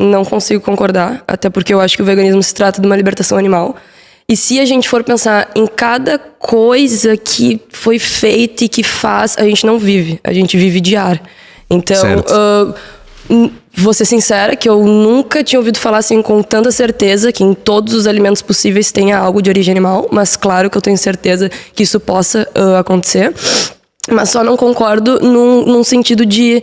não consigo concordar, até porque eu acho que o veganismo se trata de uma libertação animal. E se a gente for pensar em cada coisa que foi feita e que faz, a gente não vive, a gente vive de ar. Então, vou ser sincera que eu nunca tinha ouvido falar assim com tanta certeza que em todos os alimentos possíveis tenha algo de origem animal, mas claro que eu tenho certeza que isso possa acontecer. Mas só não concordo num sentido de,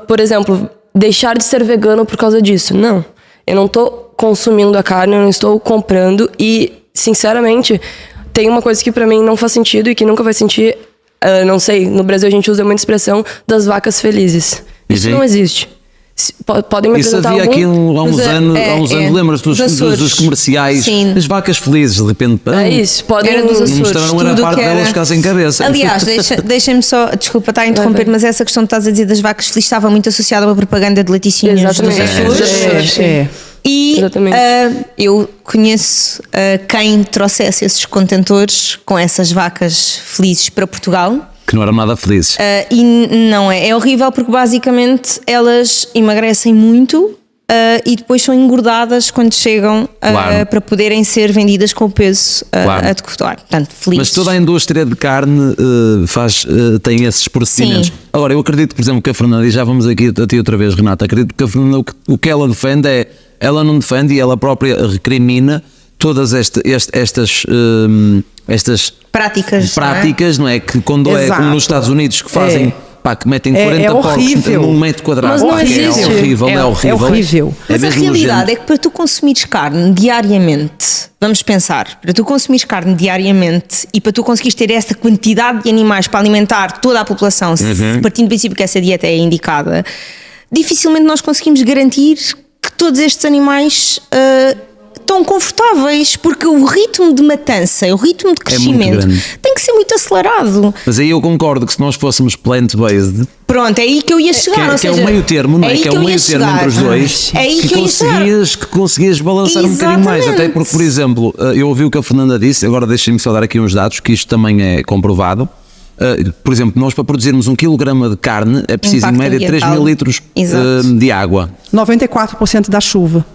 por exemplo, deixar de ser vegano por causa disso. Não, eu não tô consumindo a carne, eu não estou comprando e, sinceramente, tem uma coisa que pra mim não faz sentido e que nunca vai sentir, não sei, no Brasil a gente usa muita expressão das vacas felizes. Isso não existe. Podem me apresentar havia algum? aqui há uns anos, lembras-te dos comerciais? Sim. As vacas felizes, de repente. É isso, podem Era dos Açores. Mostraram era a parte delas ficar sem cabeça. Aliás, deixem-me só, desculpa estar a interromper, mas essa questão que estás a dizer das vacas felizes estava muito associada a uma propaganda de laticínios dos Açores. E eu conheço quem trouxesse esses contentores com essas vacas felizes para Portugal. Que não eram nada felizes. E não é horrível porque basicamente elas emagrecem muito e depois são engordadas quando chegam para poderem ser vendidas com o peso adequado. Portanto, felizes. Mas toda a indústria de carne tem esses procedimentos. Sim. Agora, eu acredito, por exemplo, que a Fernanda, e já vamos aqui a ti outra vez, Renata, acredito que a Fernanda, o que ela defende é, ela não defende e ela própria recrimina todas estas práticas, não é? Que quando é como nos Estados Unidos que fazem, que metem 40 porcos num metro quadrado. Mas não existe. É horrível. Mas a realidade é que para tu consumires carne diariamente, vamos pensar, para tu consumires carne diariamente e para tu conseguires ter essa quantidade de animais para alimentar toda a população, partindo do princípio que essa dieta é indicada, dificilmente nós conseguimos garantir que todos estes animais estão confortáveis, porque o ritmo de matança, o ritmo de crescimento tem que ser muito acelerado. Mas aí eu concordo que se nós fôssemos plant-based, pronto, é aí que eu ia chegar. Que é o meio termo, não é? Que é o meio termo entre os dois, que conseguias balançar um bocadinho mais. Até porque, por exemplo, eu ouvi o que a Fernanda disse, agora deixem-me só dar aqui uns dados, que isto também é comprovado. Por exemplo, nós para produzirmos 1 kg de carne é preciso em média 3 mil litros de água. 94% da chuva.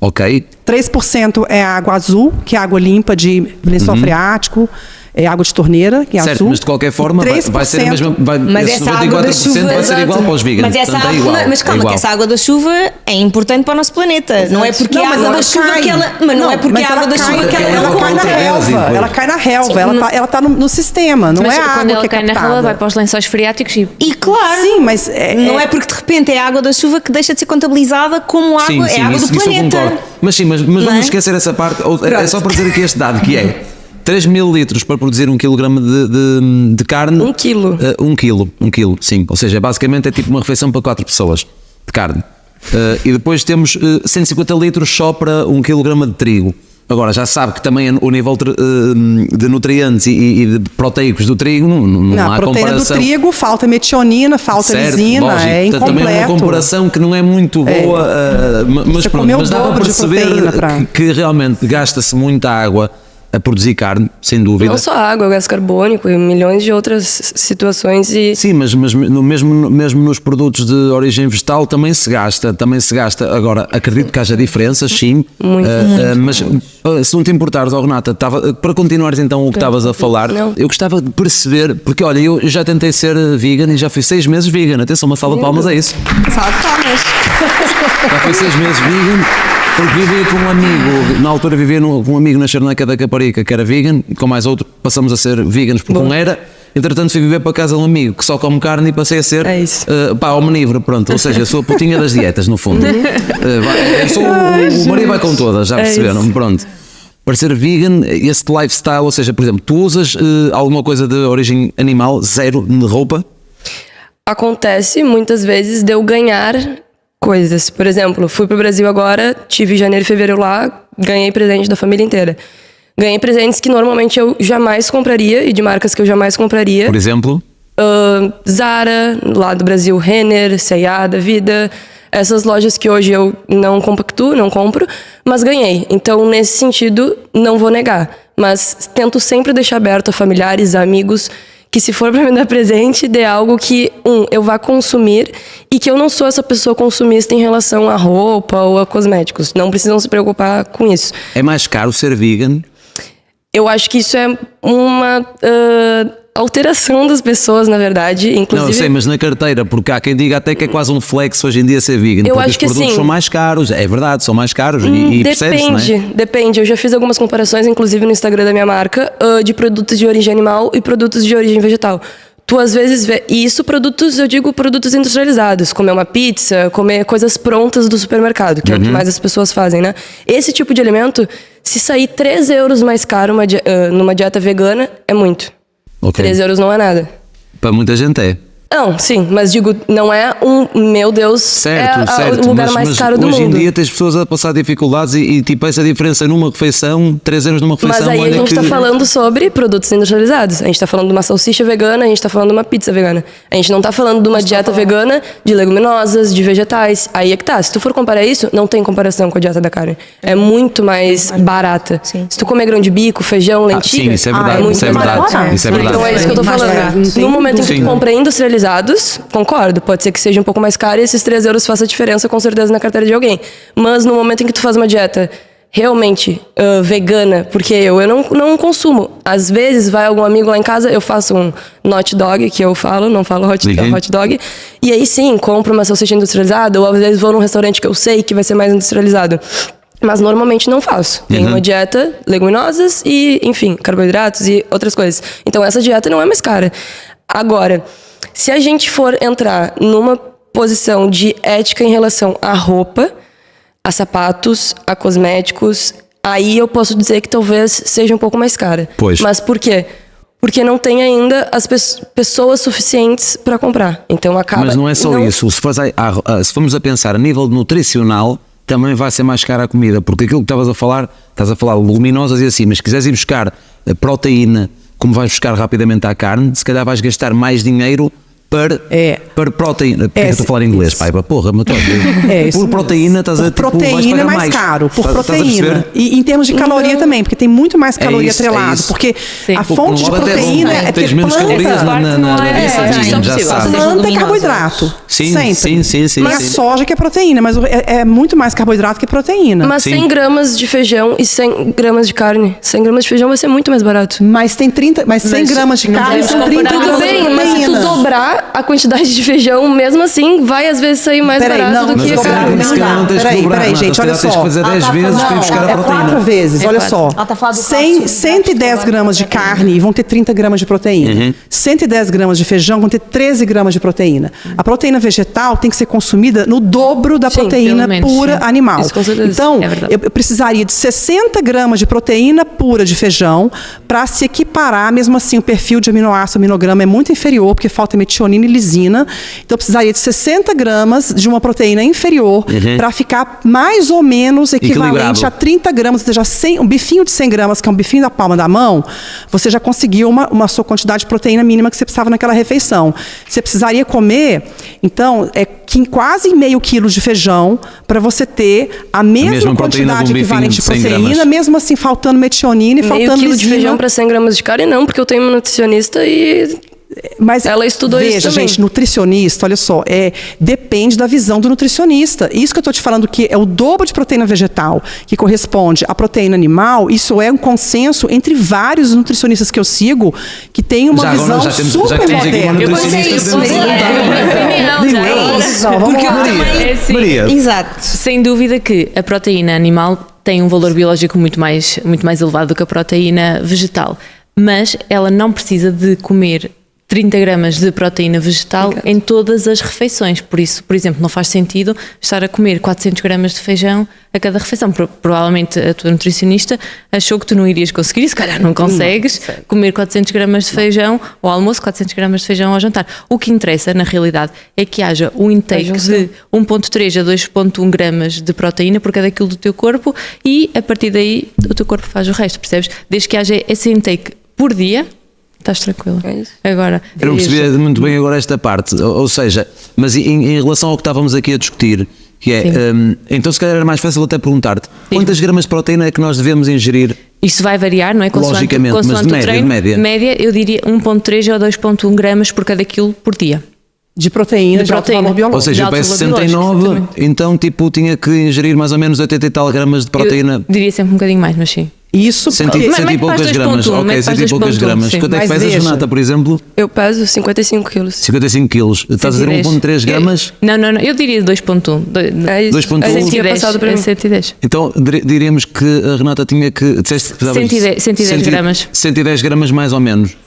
Ok. 3% é água azul, que é água limpa de lençol freático, é água de torneira, que é certo, azul. Mas de qualquer forma vai ser a mesma. Mas essa água da chuva vai ser igual para os veganos. Mas calma, que essa água da chuva é importante para o nosso planeta. Exato. Não é porque a água da chuva que ela. Mas não é porque a água da chuva que ela cai na relva. Ela cai na relva. Ela está no sistema, não é a água quando ela que é cai na relva, vai para os lençóis freáticos e claro. Sim, mas não é porque de repente é a água da chuva que deixa de ser contabilizada como água, é a água do planeta. Mas vamos esquecer essa parte. É só para dizer aqui este dado que é 3 mil litros para produzir 1 kg de carne. 1 quilo. 1 quilo, sim. Ou seja, basicamente é tipo uma refeição para 4 pessoas de carne. E depois temos 150 litros só para 1 kg de trigo. Agora, já sabe que também o nível de nutrientes e de proteicos do trigo não há comparação. A proteína do trigo, falta metionina, falta lisina, lógico, é incompleto. Também é uma comparação que não é muito boa, mas pronto, mas dá para perceber que realmente gasta-se muita água a produzir carne, sem dúvida. Não só água, gás carbônico e milhões de outras situações. Sim, mas mesmo nos produtos de origem vegetal também se gasta. Agora, acredito que haja diferenças, sim. Muito. Mas se não te importares, Renata, para continuares então o que estavas a falar, eu gostava de perceber, porque olha, eu já tentei ser vegan e já fui 6 meses vegan. Atenção, uma salva de palmas é isso. Salva de palmas. Já fui 6 meses vegan. Porque vivia com um amigo, na altura vivia com um amigo na Charneca da Caparica que era vegan, e com mais outro passamos a ser veganos porque um era. Entretanto fui viver para a casa de um amigo que só come carne e passei a ser omnívoro, pronto, ou seja, eu sou a putinha das dietas no fundo. O Maria vai com todas, já perceberam, pronto. Para ser vegan, esse lifestyle, ou seja, por exemplo, tu usas alguma coisa de origem animal, zero de roupa? Acontece muitas vezes de eu ganhar coisas. Por exemplo, fui pro Brasil agora, tive janeiro e fevereiro lá, ganhei presente da família inteira. Ganhei presentes que normalmente eu jamais compraria e de marcas que eu jamais compraria. Por exemplo? Zara, lá do Brasil, Renner, C&A, da Vida. Essas lojas que hoje eu não compactuo, não compro, mas ganhei. Então, nesse sentido, não vou negar. Mas tento sempre deixar aberto a familiares, a amigos, que se for pra me dar presente, dê algo que, eu vá consumir e que eu não sou essa pessoa consumista em relação à roupa ou a cosméticos. Não precisam se preocupar com isso. É mais caro ser vegan? Eu acho que isso é uma alteração das pessoas, na verdade. Inclusive, Não, eu sei, mas na carteira, porque há quem diga até que é quase um flex hoje em dia ser vegan. Eu porque acho que os produtos sim. são mais caros, é verdade, são mais caros e percebe-se, não é? Depende. Eu já fiz algumas comparações, inclusive no Instagram da minha marca, de produtos de origem animal e produtos de origem vegetal. Tu às vezes vê... E isso produtos, eu digo produtos industrializados. Comer uma pizza, comer coisas prontas do supermercado, que é o que mais as pessoas fazem, né? Esse tipo de alimento, se sair 3 euros mais caro numa dieta vegana, é muito. Ok. 3 euros não é nada. Para muita gente é. Não, sim, mas digo, não é meu Deus, Certo, é certo. o lugar mais caro do hoje mundo. em dia tens pessoas a passar dificuldades e tipo essa diferença numa refeição, 3 euros numa refeição. Mas aí a olha gente que... tá falando sobre produtos industrializados. A gente tá falando de uma salsicha vegana, a gente tá falando de uma pizza vegana. A gente não tá falando de uma dieta vegana de leguminosas, de vegetais. Aí é que tá. Se tu for comparar isso, não tem comparação com a dieta da carne. É muito mais barata. Sim. Se tu comer grão de bico, feijão, lentilha, sim, isso é verdade, é muito isso é mais verdade. barato. Isso é verdade. Então é isso que eu tô Mais falando. barato. No momento em que Sim. tu compra industrializados, concordo, pode ser que seja um pouco mais caro e esses 3 euros façam diferença com certeza na carteira de alguém. Mas no momento em que tu faz uma dieta realmente vegana, porque eu não consumo. Às vezes vai algum amigo lá em casa, eu faço um hot dog, que eu falo, não falo hot dog, e aí sim, compro uma salsicha industrializada, ou às vezes vou num restaurante que eu sei que vai ser mais industrializado. Mas normalmente não faço. Tenho uma dieta, leguminosas e, enfim, carboidratos e outras coisas. Então essa dieta não é mais cara. Agora, se a gente for entrar numa posição de ética em relação à roupa, a sapatos, a cosméticos, aí eu posso dizer que talvez seja um pouco mais cara. Pois. Mas por quê? Porque não tem ainda as pessoas suficientes para comprar. Então acaba... Mas não é só isso. Se formos a pensar a nível nutricional, também vai ser mais cara a comida, porque aquilo que estás a falar de leguminosas e assim, mas se quiseres ir buscar a proteína, como vais buscar rapidamente à carne, se calhar vais gastar mais dinheiro para proteína. Porque eu estou a falar em inglês, pai, porra, mas por proteína estás a tipo, proteína é mais caro, por proteína. E em termos de caloria também, porque tem muito mais caloria atrelado. Porque a fonte de proteína é tens ter menos calorias planta. já sabes. Planta é carboidrato. Sim. Tem a soja que é proteína, mas é muito mais carboidrato que proteína. Mas 100 gramas de feijão e 100 gramas de carne. 100 gramas de feijão vai ser muito mais barato. Mas 100 gramas de carne são 30 Tudo gramas de bem, mas se tu proteína. dobrar a quantidade de feijão, mesmo assim, vai às vezes sair mais barato do que a carne. Peraí, gente, olha só. Tens que fazer 10 vezes para ir buscar a É proteína. 4 vezes, olha só. Ela tá falando do 110 gramas de carne vão ter 30 gramas de proteína. 110 gramas de feijão vão ter 13 gramas de proteína. A proteína vegetal tem que ser consumida no dobro da proteína pelo menos, pura sim. animal. Isso, com certeza. Então, É verdade. eu precisaria de 60 gramas de proteína pura de feijão para se equiparar, mesmo assim, o perfil de aminoácido, aminograma é muito inferior, porque falta metionina e lisina. Então, eu precisaria de 60 gramas de uma proteína inferior para ficar mais ou menos equivalente Equilibrado. a 30 gramas, ou seja, um bifinho de 100 gramas, que é um bifinho da palma da mão, você já conseguiu uma sua quantidade de proteína mínima que você precisava naquela refeição. Você precisaria comer, então, quase meio quilo de feijão para você ter a mesma proteína quantidade de um bifinho equivalente de de 100 proteína, gramas. mesmo assim faltando metionina e Meio faltando quilo de lisina. feijão para 100 gramas de carne, não, porque eu tenho uma nutricionista e Mas ela estudou isso veja, também. gente, nutricionista, olha só, depende da visão do nutricionista. Isso que eu estou te falando que é o dobro de proteína vegetal que corresponde à proteína animal, isso é um consenso entre vários nutricionistas que eu sigo que tem uma visão super temos aqui uma moderna. nutricionista. Porque eu também, é assim, Maria, Exato. sem dúvida que a proteína animal tem um valor biológico muito mais elevado do que a proteína vegetal, mas ela não precisa de comer 30 gramas de proteína vegetal em todas as refeições. Por isso, por exemplo, não faz sentido estar a comer 400 gramas de feijão a cada refeição. Provavelmente a tua nutricionista achou que tu não irias conseguir e se calhar não consegues comer 400 gramas de feijão ao almoço, 400 gramas de feijão ao jantar. O que interessa, na realidade, é que haja um intake de 1,3 a 2,1 gramas de proteína por cada quilo do teu corpo e, a partir daí, o teu corpo faz o resto, percebes? Desde que haja esse intake por dia, estás tranquila. É isso. Agora, eu não percebi muito bem agora esta parte, ou seja, mas em relação ao que estávamos aqui a discutir, que é, então se calhar era mais fácil até perguntar-te, quantas gramas de proteína é que nós devemos ingerir Isso vai variar, não é? Logicamente, mas de o média, treino. de média. Eu diria 1,3 ou 2,1 gramas por cada quilo por dia. De proteína, De de alto proteína. valor biológico. Ou seja, eu alto peso valor biológico, 69, exatamente. então tipo tinha que ingerir mais ou menos 80 e tal gramas de proteína. Eu diria sempre um bocadinho mais, mas sim. Isso Cento porque... e Mas mete poucas para as gramas. 2,1, Ok, mete para as 100 e poucas 2,1, gramas. sim. Quanto é que Mas pesas, veja. Renata, por exemplo? Eu peso 55 quilos. 55 quilos. Estás a dizer 1,3 gramas? Não, eu diria 2,1. É isso. 2,1. A gente tinha 110, passado para mim. 110. Então diríamos que a Renata tinha que. Disseste que pesavas 110 gramas. 110 gramas mais ou menos.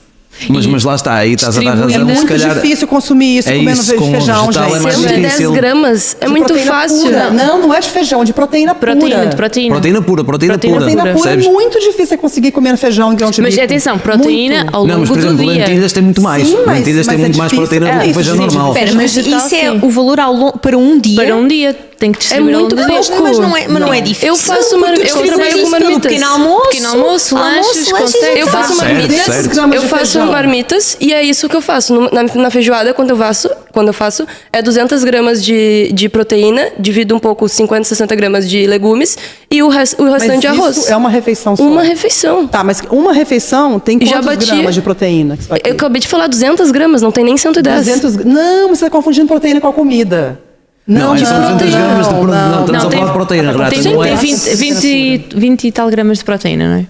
Mas lá está, aí estás a dar distribuída. razão. É se muito calhar, difícil consumir isso é comendo isso, com feijão, vegetal é gente. mais 110 difícil. gramas é De muito proteína fácil. pura. Não é de feijão, de proteína pura. Proteína, de proteína. Proteína pura. Proteína Proteína pura percebes? é muito difícil você conseguir comer feijão em grão de Mas bico. atenção, proteína Muito. ao Não, mas longo por exemplo, do dia. lentilhas tem muito mais. Sim, mas- Lentilhas tem mas é muito mais difícil. proteína do que o feijão Sim, normal. Espera, mas vegetal, isso é sim. o valor para um dia? Para um dia tem que distribuir ao muito longo do dia. pouco. Mas não é difícil. Eu faço uma- porque tu eu distribuis trabalho isso com pelo marmitas. pequeno almoço, Pequeno almoço, lanches, consegue. Eu faço Certo, marmitas, certo. eu faço marmitas e é isso que eu faço. Na feijoada, quando eu faço, é 200 gramas de proteína, divido um pouco 50, 60 gramas de legumes e o restante de arroz. Isso é uma refeição só. Uma refeição. Tá, mas uma refeição tem Já quantos bati- gramas de proteína? Que você vai Eu comer? acabei de falar 200 gramas, não tem nem 110. 200... Não, você está confundindo proteína com a comida. Não, Não, são 200 gramas de proteína. Não, estamos a tem- falar de proteína, Renata. Tem Não é? 20 e tal gramas de proteína, não é?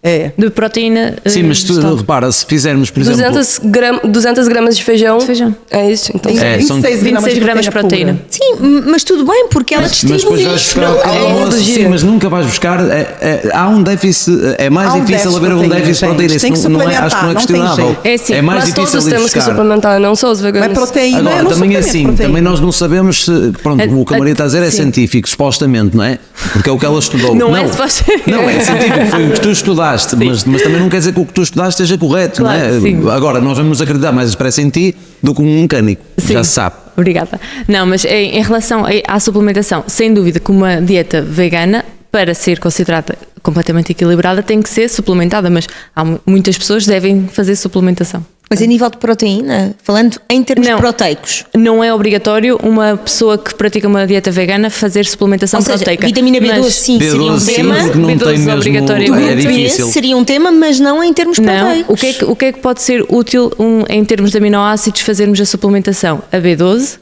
É. De proteína. Sim, mas tu vegetal. repara, se fizermos, por exemplo. 200 gramas de feijão. De feijão. É isso, então. Tem É, são 26 gramas de proteína. pura. Sim, mas tudo bem, porque ela Mas distribui depois vais isto buscar para ao longo almoço, do dia. sim, mas nunca vais buscar. Há um déficit, é mais Há um difícil déficit haver um de déficit de proteína, proteína. gente. Tem que Isso não é, acho que não é suplementar, não tem questionável. jeito. É assim, É mais Mas difícil todos ir temos que buscar. suplementar, não só os veganos. Mas proteína Agora, não também é suplementa assim, proteína. também nós não sabemos se, pronto, o que a Maria está a dizer é Sim. científico, supostamente, não é? Porque é o que ela estudou. Não é supostamente. Não, é científico, foi o que tu estudaste, mas também não quer dizer que o que tu estudaste esteja correto, Claro, não é? sim. Agora, nós vamos acreditar mais expresso em ti do que um mecânico, já se sabe. Obrigada. Não, mas em relação à suplementação, sem dúvida que uma dieta vegana, para ser considerada completamente equilibrada, tem que ser suplementada, mas muitas pessoas devem fazer suplementação. Mas a nível de proteína, falando em termos Não. proteicos, Não é obrigatório uma pessoa que pratica uma dieta vegana fazer suplementação ou seja, proteica. vitamina B12 Mas- sim seria um B12 sim, tema. porque não B12 tem mesmo. obrigatoriamente. É difícil. Seria um tema, mas não em termos Não, proteicos. o que é que pode ser útil em termos de aminoácidos fazermos a suplementação? A B12,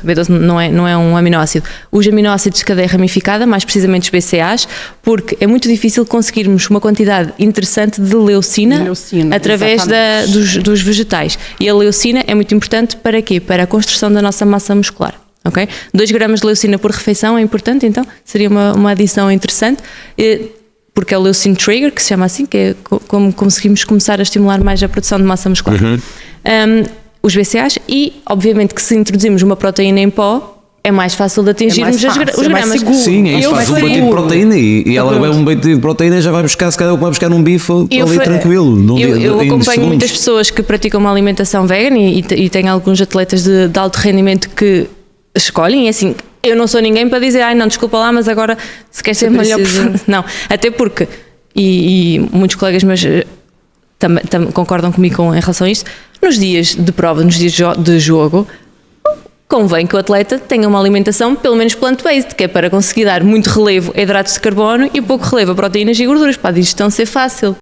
B12 não é um aminoácido, os aminoácidos de cadeia ramificada, mais precisamente os BCAAs, porque é muito difícil conseguirmos uma quantidade interessante de leucina, através dos vegetais. E a leucina é muito importante para quê? Para a construção da nossa massa muscular. Okay? 2 gramas de leucina por refeição é importante, então seria uma adição interessante. Porque é o leucine trigger, que se chama assim, que é como conseguimos começar a estimular mais a produção de massa muscular. Os BCAAs e, obviamente, que se introduzirmos uma proteína em pó, é mais fácil de atingirmos mais fácil, os é mais gramas. seguro. Sim, é isso, Eu faz um faria- batido de proteína e ela bebe um batido de proteína e já vai buscar, se calhar vai buscar um bife ali tranquilo. Eu em acompanho segundos. muitas pessoas que praticam uma alimentação vegana e tenho alguns atletas de alto rendimento que escolhem, e assim, eu não sou ninguém para dizer, não, desculpa lá, mas agora se quer ser melhor... precisa. Não, até porque, e muitos colegas meus também concordam comigo em relação a isto, nos dias de prova, nos dias de jogo, convém que o atleta tenha uma alimentação pelo menos plant-based, que é para conseguir dar muito relevo a hidratos de carbono e pouco relevo a proteínas e gorduras, para a digestão ser fácil.